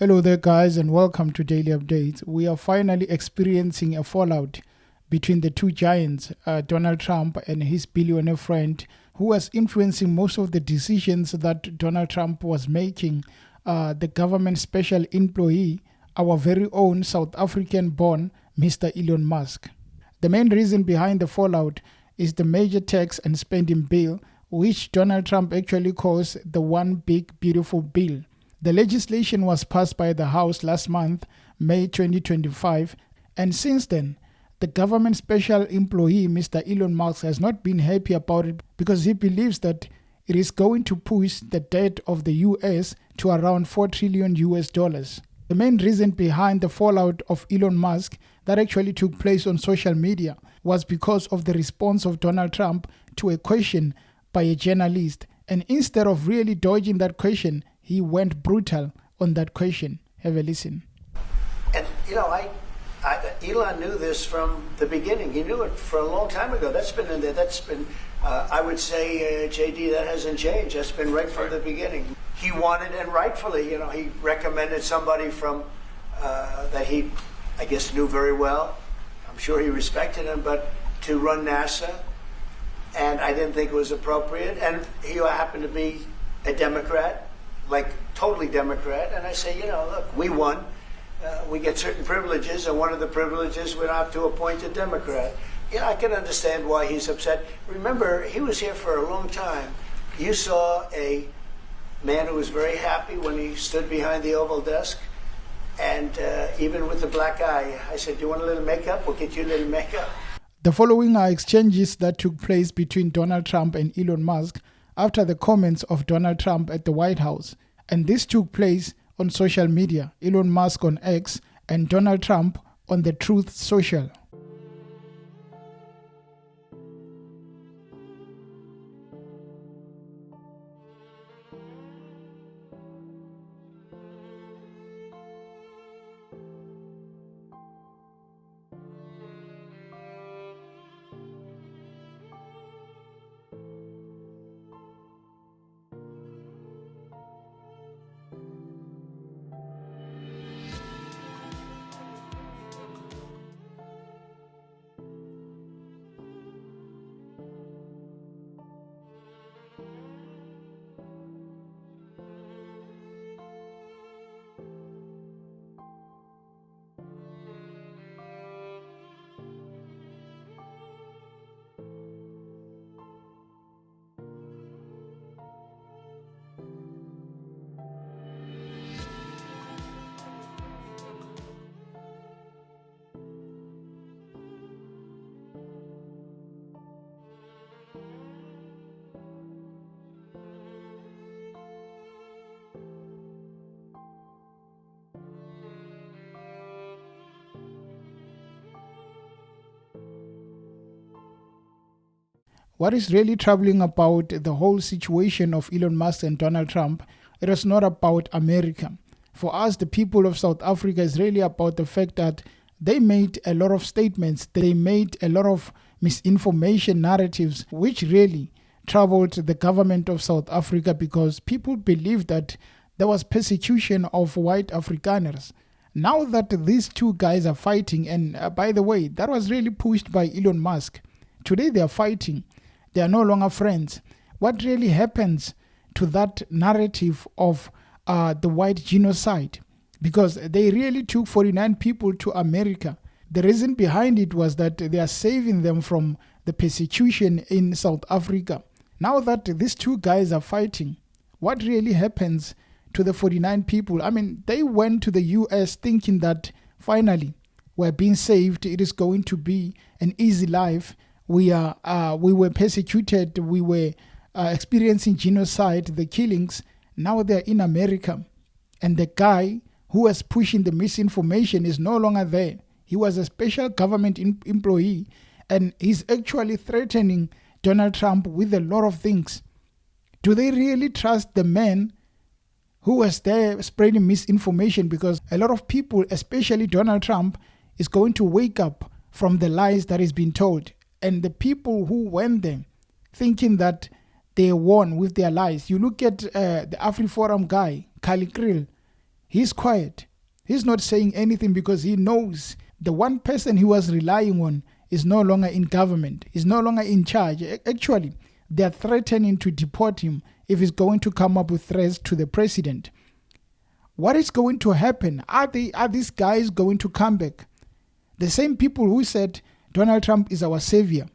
Hello there, guys, and welcome to Daily Updates. We are finally experiencing a fallout between the two giants, Donald Trump and his billionaire friend, who was influencing most of the decisions that Donald Trump was making. The government special employee, our very own South African born Mr. Elon Musk. The main reason behind the fallout is the major tax and spending bill, which Donald Trump actually calls the One Big Beautiful Bill. The legislation was passed by the House last month, May 2025, and since then, the government special employee, Mr. Elon Musk, has not been happy about it because he believes that it is going to push the debt of the US to around $4 trillion. The main reason behind the fallout of Elon Musk that actually took place on social media was because of the response of Donald Trump to a question by a journalist. And instead of really dodging that question, he went brutal on that question. Have a listen. And Elon knew this from the beginning. He knew it for a long time ago. That's been in there. That's been, I would say, JD, that hasn't changed. That's been right from the beginning. He wanted, and rightfully, he recommended somebody from that he, I guess, knew very well. I'm sure he respected him, but to run NASA, and I didn't think it was appropriate. And he happened to be a Democrat. Like totally Democrat, and I say, look, we won. We get certain privileges, and one of the privileges we don't have to appoint a Democrat. I can understand why he's upset. Remember, he was here for a long time. You saw a man who was very happy when he stood behind the Oval Desk, and even with the black eye, I said, do you want a little makeup? We'll get you a little makeup. The following are exchanges that took place between Donald Trump and Elon Musk after the comments of Donald Trump at the White House. And this took place on social media, Elon Musk on X and Donald Trump on the Truth Social. What is really troubling about the whole situation of Elon Musk and Donald Trump, it is not about America. For us, the people of South Africa, is really about the fact that they made a lot of statements. They made a lot of misinformation narratives, which really troubled the government of South Africa because people believed that there was persecution of white Afrikaners. Now that these two guys are fighting, and by the way, that was really pushed by Elon Musk. Today they are fighting. They are no longer friends. What really happens to that narrative of the white genocide? Because they really took 49 people to America. The reason behind it was that they are saving them from the persecution in South Africa. Now that these two guys are fighting, what really happens to the 49 people? I mean, they went to the US thinking that finally we're being saved. It is going to be an easy life. We were persecuted. We were experiencing genocide, the killings. Now they're in America. And the guy who was pushing the misinformation is no longer there. He was a special government employee, and he's actually threatening Donald Trump with a lot of things. Do they really trust the man who was there spreading misinformation? Because a lot of people, especially Donald Trump, is going to wake up from the lies that is being told. And the people who went there thinking that they won with their lies. You look at the AfriForum guy, Kali Krill. He's quiet. He's not saying anything because he knows the one person he was relying on is no longer in government, is no longer in charge. Actually, they're threatening to deport him if he's going to come up with threats to the president. What is going to happen? Are these guys going to come back? The same people who said Donald Trump is our savior.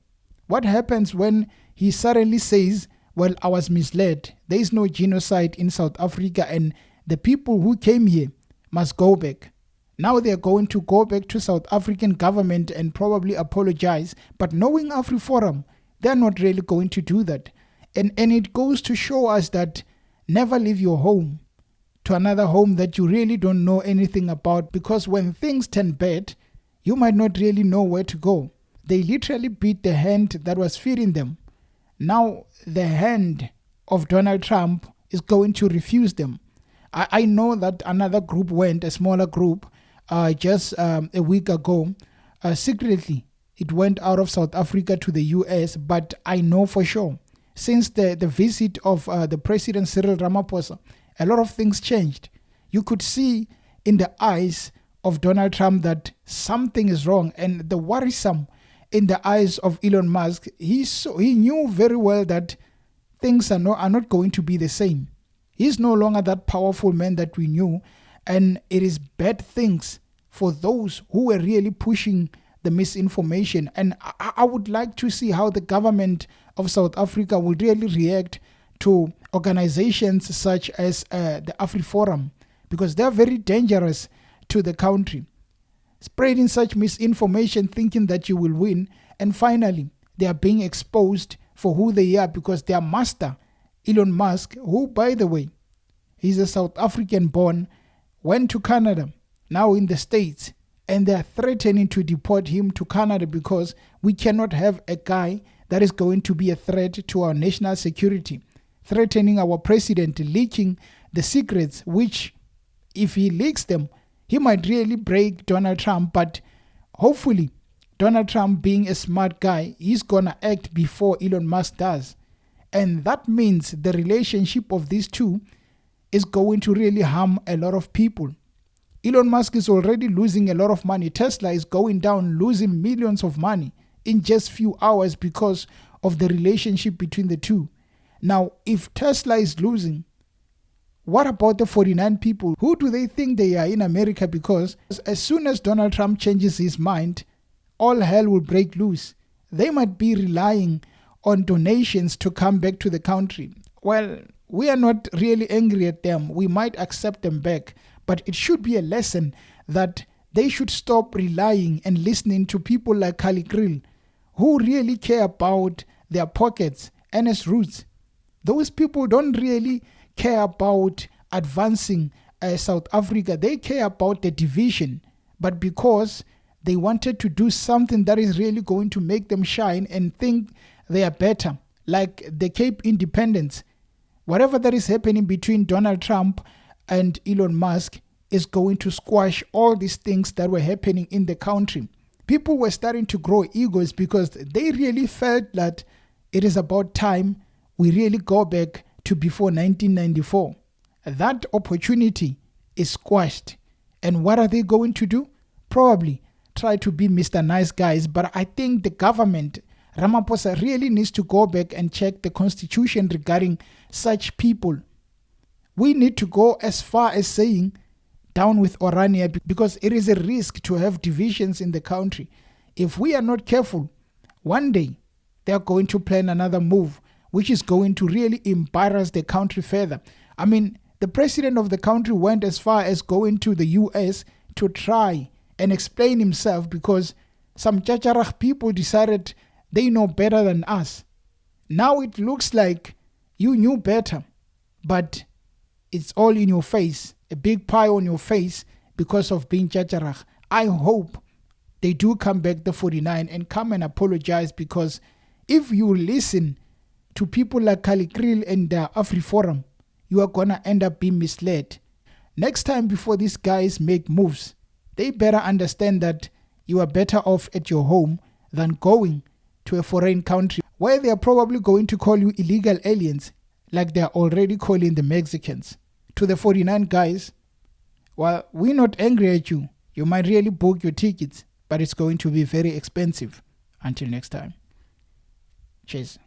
What happens when he suddenly says, well, I was misled. There is no genocide in South Africa and the people who came here must go back. Now they're going to go back to South African government and probably apologize. But knowing AfriForum, they're not really going to do that. And it goes to show us that never leave your home to another home that you really don't know anything about, because when things turn bad, you might not really know where to go. They literally beat the hand that was feeding them. Now the hand of Donald Trump is going to refuse them. I know that another group went, a smaller group, just a week ago, secretly. It went out of South Africa to the US, but I know for sure, since the visit of the President Cyril Ramaphosa, a lot of things changed. You could see in the eyes of Donald Trump that something is wrong, and the worrisome in the eyes of Elon Musk, he knew very well that things are not going to be the same. He's no longer that powerful man that we knew, and it is bad things for those who were really pushing the misinformation. And I would like to see how the government of South Africa will really react to organizations such as the AfriForum, because they're very dangerous to the country. Spreading such misinformation thinking that you will win, and finally they are being exposed for who they are, because their master, Elon Musk, who, by the way, he's a South African born, went to Canada, now in the States, and they're threatening to deport him to Canada because we cannot have a guy that is going to be a threat to our national security, threatening our president, leaking the secrets, which if he leaks them, he might really break Donald Trump. But hopefully, Donald Trump, being a smart guy, he's going to act before Elon Musk does. And that means the relationship of these two is going to really harm a lot of people. Elon Musk is already losing a lot of money. Tesla is going down, losing millions of money in just few hours because of the relationship between the two. Now, if Tesla is losing, what about the 49 people? Who do they think they are in America? Because as soon as Donald Trump changes his mind, all hell will break loose. They might be relying on donations to come back to the country. Well, we are not really angry at them. We might accept them back. But it should be a lesson that they should stop relying and listening to people like Kali Krill, who really care about their pockets, Ernest Roots. Those people don't really care about advancing South Africa. They care about the division. But because they wanted to do something that is really going to make them shine and think they are better, like the Cape Independence, whatever that is happening between Donald Trump and Elon Musk is going to squash all these things that were happening in the country. People were starting to grow egos because they really felt that it is about time we really go back to before 1994. That opportunity is squashed. And what are they going to do? Probably try to be Mr. Nice Guys. But I think the government, Ramaphosa, really needs to go back and check the constitution regarding such people. We need to go as far as saying down with Orania, because it is a risk to have divisions in the country. If we are not careful, one day they are going to plan another move, which is going to really embarrass the country further. I mean, the president of the country went as far as going to the US to try and explain himself, because some Chacharach people decided they know better than us. Now it looks like you knew better, but it's all in your face, a big pie on your face because of being Chacharach. I hope they do come back, the 49, and come and apologize, because if you listen to people like Kali Krill and the AfriForum, you are going to end up being misled. Next time, before these guys make moves, they better understand that you are better off at your home than going to a foreign country where they are probably going to call you illegal aliens like they are already calling the Mexicans. To the 49 guys, Well, we're not angry at you. You might really book your tickets, but it's going to be very expensive. Until next time. Cheers.